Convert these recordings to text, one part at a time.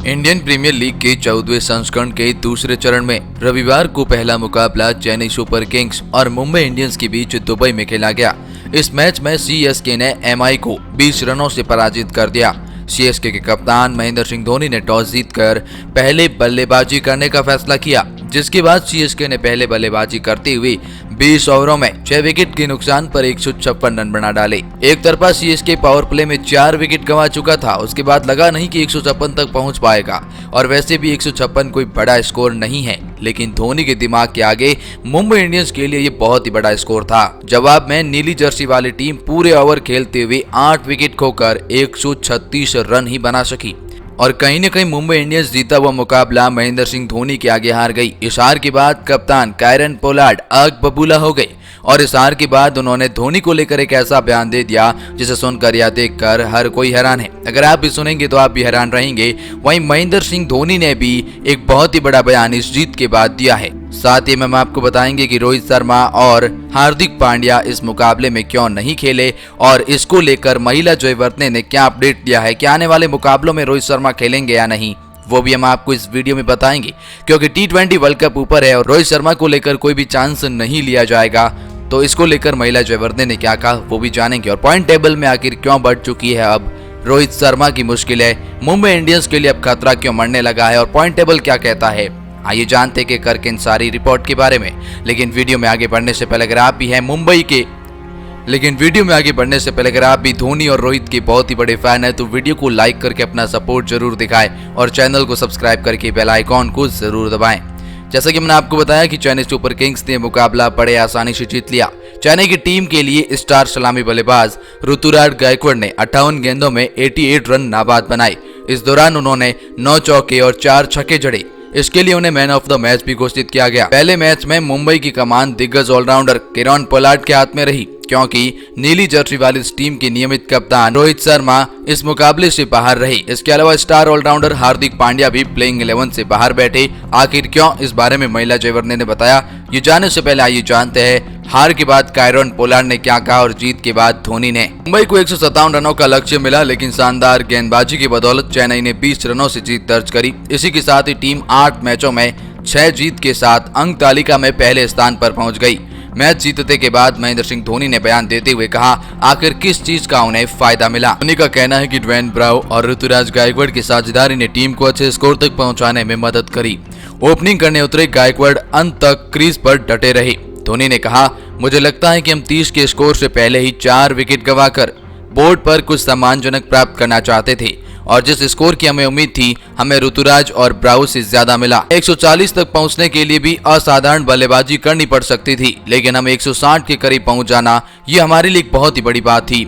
Indian premiere league के 14वें संस्करण के दूसरे चरण में रविवार को पहला मुकाबला चेन्नई सुपर किंग्स और मुंबई इंडियंस के बीच दुबई में खेला गया। इस मैच में सीएसके ने एमआई को 20 रनों से पराजित कर दिया। सीएसके के कप्तान महेंद्र सिंह धोनी ने टॉस जीतकर पहले बल्लेबाजी करने का फैसला किया, जिसके बाद सीएसके ने पहले बल्लेबाजी करते हुए 20 ओवरों में 6 विकेट के नुकसान पर 156 रन बना डाले। एक तरफा सीएसके पावर प्ले में 4 विकेट गंवा चुका था। उसके बाद लगा नहीं कि 156 तक पहुंच पाएगा, और वैसे भी 156 कोई बड़ा स्कोर नहीं है, लेकिन धोनी के दिमाग के आगे मुंबई इंडियंस के लिए ये बहुत ही बड़ा स्कोर था। जवाब में नीली जर्सी वाली टीम पूरे ओवर खेलते हुए 8 विकेट खोकर 136 रन ही बना सकी, और कहीं न कहीं मुंबई इंडियंस जीता हुआ मुकाबला महेंद्र सिंह धोनी के आगे हार गई। इस हार के बाद कप्तान कायरन पोलार्ड आग बबूला हो गए, और इस हार के बाद उन्होंने धोनी को लेकर एक ऐसा बयान दे दिया जिसे सुनकर या देखकर हर कोई हैरान है। अगर आप भी सुनेंगे तो आप भी हैरान रहेंगे। वहीं महेंद्र सिंह धोनी ने भी एक बहुत ही बड़ा बयान इस जीत के बाद दिया है। साथ ही में हम आपको बताएंगे कि रोहित शर्मा और हार्दिक पांड्या इस मुकाबले में क्यों नहीं खेले, और इसको लेकर महिला जयवर्धने ने क्या अपडेट दिया है कि आने वाले मुकाबलों में रोहित शर्मा खेलेंगे या नहीं, वो भी हम आपको इस वीडियो में बताएंगे। क्योंकि T20 वर्ल्ड कप ऊपर है और रोहित शर्मा को लेकर कोई भी चांस नहीं लिया जाएगा, तो इसको लेकर महिला जयवर्धने ने क्या कहा वो भी जानेंगे। और पॉइंट टेबल में आखिर क्यों बढ़ चुकी है अब रोहित शर्मा की मुश्किलें, मुंबई इंडियंस के लिए अब खतरा क्यों मरने लगा है, और पॉइंट टेबल क्या कहता है, आइए जानते कि करके इन सारी रिपोर्ट के बारे में। लेकिन वीडियो में आगे बढ़ने से पहले अगर आप भी धोनी और रोहित के बहुत ही बड़े फैन हैं तो वीडियो को लाइक करके अपना सपोर्ट जरूर दिखाएं, और चैनल को सब्सक्राइब करके बेल आइकॉन को जरूर दबाएं। जैसा कि मैंने आपको बताया कि चेन्नई सुपर किंग्स ने मुकाबला बड़े आसानी से जीत लिया। चेन्नई की टीम के लिए स्टार सलामी बल्लेबाज ऋतुराज गायकवाड़ ने 58 गेंदों में 88 रन नाबाद बनाए। इस दौरान उन्होंने 9 चौके और 4 छक्के जड़े। इसके लिए उन्हें मैन ऑफ द मैच भी घोषित किया गया। पहले मैच में मुंबई की कमान दिग्गज ऑलराउंडर कायरन पोलार्ड के हाथ में रही, क्योंकि नीली जर्सी वाली इस टीम के नियमित कप्तान रोहित शर्मा इस मुकाबले से बाहर रहे। इसके अलावा स्टार ऑलराउंडर हार्दिक पांड्या भी प्लेइंग 11 से बाहर बैठे। आखिर क्यों, इस बारे में महिला जयवर्धने ने बताया। ये जानने से पहले आइए जानते हैं हार के बाद कायरन पोलार्ड ने क्या कहा, और जीत के बाद धोनी ने। मुंबई को 157 रनों का लक्ष्य मिला, लेकिन शानदार गेंदबाजी की बदौलत चेन्नई ने 20 रनों से जीत दर्ज करी। इसी के साथ ही टीम 8 मैचों में 6 जीत के साथ अंक तालिका में पहले स्थान पर पहुंच गई। मैच जीतने के बाद महेंद्र सिंह धोनी ने बयान देते हुए कहा आखिर किस चीज का उन्हें फायदा मिला। धोनी का कहना है कि ड्वेन ब्रावो और ऋतुराज गायकवाड़ की साझेदारी ने टीम को अच्छे स्कोर तक पहुंचाने में मदद करी। ओपनिंग करने उतरे गायकवाड़ अंत तक क्रीज पर डटे रहे। धोनी ने कहा, मुझे लगता है कि हम 30 के स्कोर से पहले ही 4 विकेट गंवाकर बोर्ड पर कुछ सम्मानजनक प्राप्त करना चाहते थे, और जिस स्कोर की हमें उम्मीद थी हमें ऋतुराज और ब्रावो से ज्यादा मिला। 140 तक पहुंचने के लिए भी असाधारण बल्लेबाजी करनी पड़ सकती थी, लेकिन हमें 160 के करीब पहुंच जाना ये हमारे लिए एक बहुत ही बड़ी बात थी।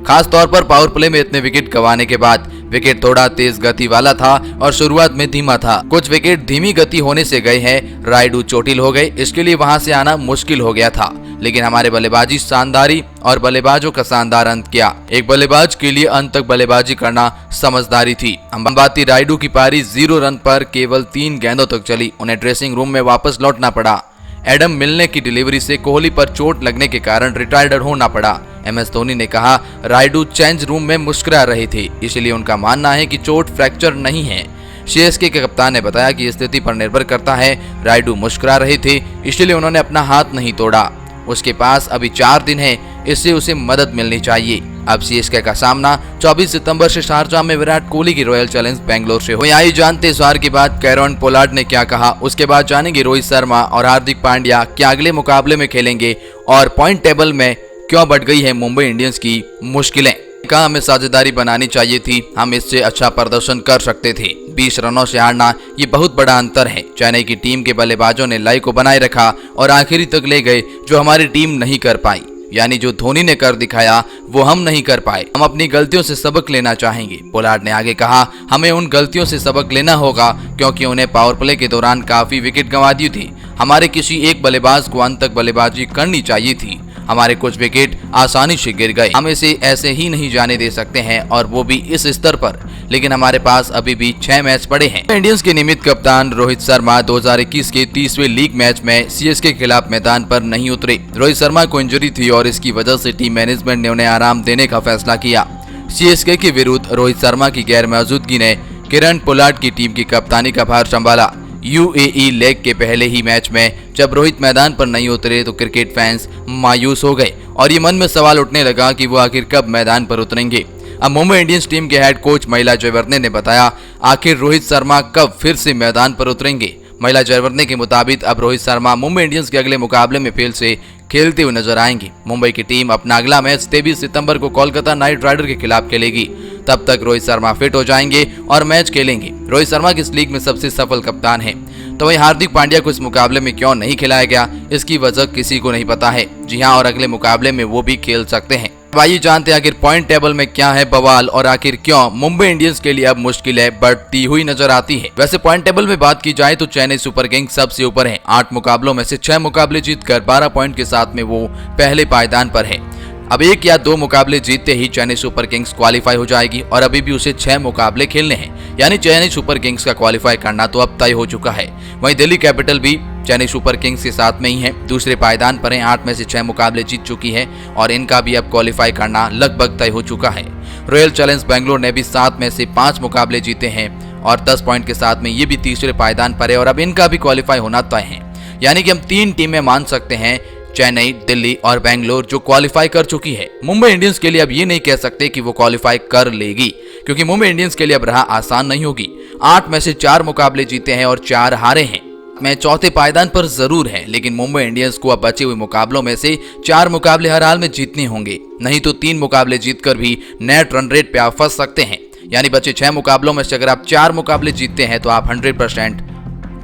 खास तौर पर पावर प्ले में इतने विकेट गंवाने के बाद। विकेट थोड़ा तेज गति वाला था और शुरुआत में धीमा था। कुछ विकेट धीमी गति होने से गए हैं। रायडू चोटिल हो गए, इसके लिए वहां से आना मुश्किल हो गया था, लेकिन हमारे बल्लेबाजी शानदारी और बल्लेबाजों का शानदार अंत किया। एक बल्लेबाज के लिए अंत तक बल्लेबाजी करना समझदारी थी। अंबाती रायडू की पारी 0 रन पर केवल 3 गेंदों तक चली। उन्हें ड्रेसिंग रूम में वापस लौटना पड़ा। एडम मिलने की डिलीवरी से कोहली पर चोट लगने के कारण रिटायर्ड होना पड़ा। MS धोनी ने कहा रायडू चेंज रूम में मुस्कुरा रहे थे, इसलिए उनका मानना है कि चोट फ्रैक्चर नहीं है। सीएसके के कप्तान ने बताया कि स्थिति पर निर्भर करता है। रायडू मुस्कुरा रहे थे, इसलिए उन्होंने अपना हाथ नहीं तोड़ा। उसके पास अभी 4 दिन है, इससे उसे मदद मिलनी चाहिए। अब सीएसके का सामना 24 सितंबर से शारजाह में विराट कोहली की रॉयल चैलेंज बेंगलोर से हो। आइए जानते इस हार के बाद कायरन पोलार्ड ने क्या कहा। उसके बाद जानेंगे रोहित शर्मा और हार्दिक पांड्या क्या अगले मुकाबले में खेलेंगे, और पॉइंट टेबल में क्यों बढ़ गई है मुंबई इंडियंस की मुश्किलें। कहा हमें साझेदारी बनानी चाहिए थी, हम इससे अच्छा प्रदर्शन कर सकते थे। 20 रनों से हारना ये बहुत बड़ा अंतर है। चेन्नई की टीम के बल्लेबाजों ने लय को बनाए रखा और आखिरी तक ले गए, जो हमारी टीम नहीं कर पाई। यानी जो धोनी ने कर दिखाया वो हम नहीं कर पाए। हम अपनी गलतियों से सबक लेना चाहेंगे। पोलार्ड ने आगे कहा, हमें उन गलतियों से सबक लेना होगा क्योंकि उन्हें पावर प्ले के दौरान काफी विकेट गंवा दी थी। हमारे किसी एक बल्लेबाज को अंत तक बल्लेबाजी करनी चाहिए थी। हमारे कुछ विकेट आसानी से गिर गए। हम इसे ऐसे ही नहीं जाने दे सकते हैं, और वो भी इस स्तर पर। लेकिन हमारे पास अभी भी 6 मैच पड़े हैं। इंडियंस के नियमित कप्तान रोहित शर्मा 2021 के 30वें लीग मैच में सीएसके के खिलाफ मैदान पर नहीं उतरे। रोहित शर्मा को इंजरी थी और इसकी वजह से टीम मैनेजमेंट ने उन्हें आराम देने का फैसला किया। सीएसके के विरुद्ध रोहित शर्मा की गैर मौजूदगी ने किरण पोलार्ड की टीम की कप्तानी का भार संभाला। यूएई लेग के पहले ही मैच में जब रोहित मैदान पर नहीं उतरे तो क्रिकेट फैंस मायूस हो गए और ये मन में सवाल उठने लगा कि वो आखिर कब मैदान पर उतरेंगे। अब मुंबई इंडियंस टीम के हेड कोच महिला जयवर्धने ने बताया आखिर रोहित शर्मा कब फिर से मैदान पर उतरेंगे। महिला जयवर्धने के मुताबिक अब रोहित शर्मा मुंबई इंडियंस के अगले मुकाबले में फिर से खेलते हुए नजर आएंगे। मुंबई की टीम अपना अगला मैच 23 सितंबर को कोलकाता नाइट राइडर के खिलाफ खेलेगी। तब तक रोहित शर्मा फिट हो जाएंगे और मैच खेलेंगे। रोहित शर्मा किस लीग में सबसे सफल कप्तान है, तो वहीं हार्दिक पांड्या को इस मुकाबले में क्यों नहीं खिलाया गया, इसकी वजह किसी को नहीं पता है। जी हां, और अगले मुकाबले में वो भी खेल सकते हैं। आइए जानते हैं आखिर पॉइंट टेबल में क्या है बवाल और आखिर क्यों मुंबई इंडियंस के लिए अब मुश्किलें बढ़ती हुई नजर आती है। वैसे पॉइंट टेबल में बात की जाए तो चेन्नई सुपर किंग्स सबसे ऊपर है। 8 मुकाबलों में से 6 मुकाबले जीतकर 12 पॉइंट के साथ में वो पहले पायदान पर है। अब 1 या 2 मुकाबले जीतते ही चेन्नई सुपर किंग्स क्वालिफाई हो जाएगी और अभी भी उसे 6 मुकाबले खेलने हैं, यानी चेन्नई सुपर किंग्स का क्वालिफाई करना तो अब तय हो चुका है। वहीं दिल्ली कैपिटल भी चेन्नई सुपर किंग्स के साथ में ही है, दूसरे पायदान पर है। 8 में से 6 मुकाबले जीत चुकी है और इनका भी अब क्वालिफाई करना लगभग तय हो चुका है। रॉयल चैलेंज बेंगलोर ने भी 7 में से 5 मुकाबले जीते हैं और 10 पॉइंट के साथ में ये भी तीसरे पायदान पर है और अब इनका भी क्वालिफाई होना तय है। यानी कि हम 3 टीमें मान सकते हैं, चेन्नई, दिल्ली और बेंगलोर, जो क्वालिफाई कर चुकी है। मुंबई इंडियंस के लिए अब ये नहीं कह सकते कि वो क्वालिफाई कर लेगी, क्योंकि मुंबई इंडियंस के लिए अब राह आसान नहीं होगी। 8 में से 4 मुकाबले जीते हैं और 4 हारे हैं। मैं चौथे पायदान पर जरूर है, लेकिन मुंबई इंडियंस को अब बचे हुए मुकाबलों में से 4 मुकाबले हर हाल में जीतने होंगे, नहीं तो 3 मुकाबले जीतकर भी नेट रन रेट पे आप फंस सकते हैं। यानी बचे 6 मुकाबलों में से अगर आप 4 मुकाबले जीतते हैं तो आप 100%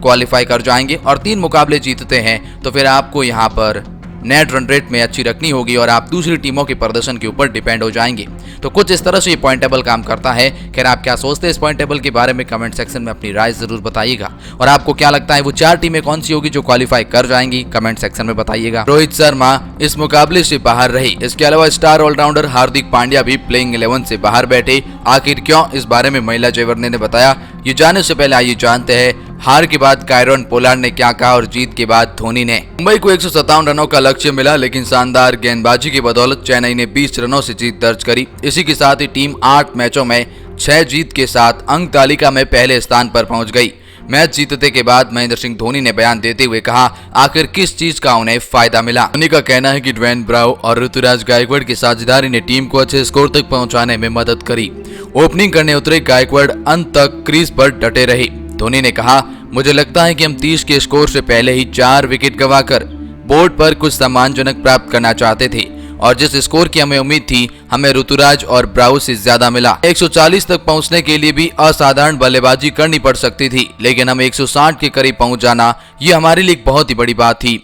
क्वालिफाई कर जाएंगे और 3 मुकाबले जीतते हैं तो फिर आपको यहाँ पर नेट रन रेट में अच्छी रखनी होगी और आप दूसरी टीमों के प्रदर्शन के ऊपर डिपेंड हो जाएंगे। तो कुछ इस तरह से ये पॉइंट टेबल काम करता है। खैर, आप क्या सोचते हैं इस पॉइंट टेबल के बारे में कमेंट सेक्शन में अपनी राय जरूर बताइएगा और आपको क्या लगता है वो 4 टीमें कौन सी होगी जो क्वालिफाई कर जाएंगी, कमेंट सेक्शन में बताइएगा। रोहित शर्मा इस मुकाबले से बाहर रहे। इसके अलावा स्टार ऑलराउंडर हार्दिक पांड्या भी प्लेइंग 11 से बाहर बैठे। आखिर क्यों, इस बारे में महिला जयवर्धने ने बताया। ये जानने से पहले आइए जानते हैं हार के बाद किरण पोलार्ड ने क्या कहा और जीत के बाद धोनी ने। मुंबई को 157 रनों का लक्ष्य मिला, लेकिन शानदार गेंदबाजी की बदौलत चेन्नई ने 20 रनों से जीत दर्ज करी। इसी के साथ ही टीम 8 मैचों में 6 जीत के साथ अंक तालिका में पहले स्थान पर पहुंच गई। मैच जीतने के बाद महेंद्र सिंह धोनी ने बयान देते हुए कहा आखिर किस चीज का उन्हें फायदा मिला। धोनी का कहना है कि ड्वेन ब्रावो और ऋतुराज गायकवाड़ की साझेदारी ने टीम को अच्छे स्कोर तक पहुंचाने में मदद करी। ओपनिंग करने उतरे गायकवाड़ अंत तक क्रीज पर डटे रहे। धोनी ने कहा मुझे लगता है कि हम 30 के स्कोर से पहले ही 4 विकेट गंवाकर बोर्ड पर कुछ सम्मानजनक प्राप्त करना चाहते थे और जिस स्कोर की हमें उम्मीद थी हमें ऋतुराज और ब्रावो से ज्यादा मिला। 140 तक पहुंचने के लिए भी असाधारण बल्लेबाजी करनी पड़ सकती थी, लेकिन हम 160 के करीब पहुंच जाना ये हमारे लिए बहुत ही बड़ी बात थी।